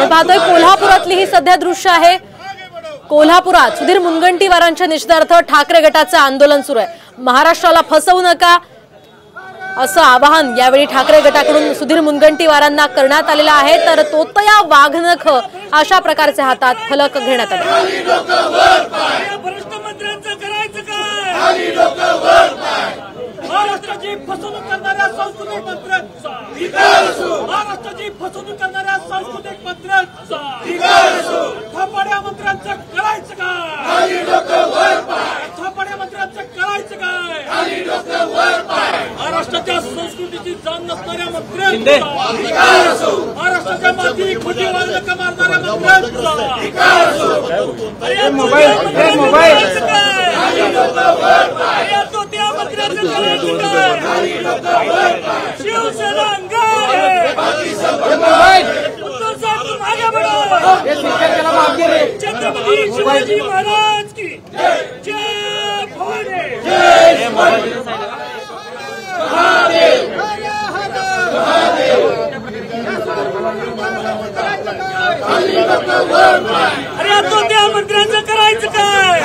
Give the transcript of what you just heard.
पाहतोय कोल्हापुरातली ही सध्या दृश्य आहे। कोल्हापुरात सुधीर मुनगंटीवारांच्या निषेधार्थ ठाकरे गटाचे आंदोलन सुरू आहे। महाराष्ट्राला फसवू नका असं आवाहन यावेळी ठाकरे गटाकडून सुधीर मुनगंटीवारांना करण्यात आलेलं आहे। तर तोतया वाघनख अशा प्रकारचे हातात फलक घेण्यात आले। महाराष्ट्राची फसवणूक करणाऱ्या सांस्कृतिक मंत्र्यांचा महाराष्ट्राची फसवणूक करणाऱ्या सांस्कृतिक मंत्र्यांचा थापाड्या मंत्र्यांचं करायचं काय? थापाड्या मंत्र्यांचं करायचं काय? महाराष्ट्राच्या संस्कृतीची जाण नसणाऱ्या मंत्र्यांचा महाराष्ट्राच्या माती खोटी वाळका मारणाऱ्या मंत्र्यांचा शिवसेना छत्रपती शिवाजी महाराज की जय भवानी। अरे तो त्या मंत्र्यांचं करायचं काय?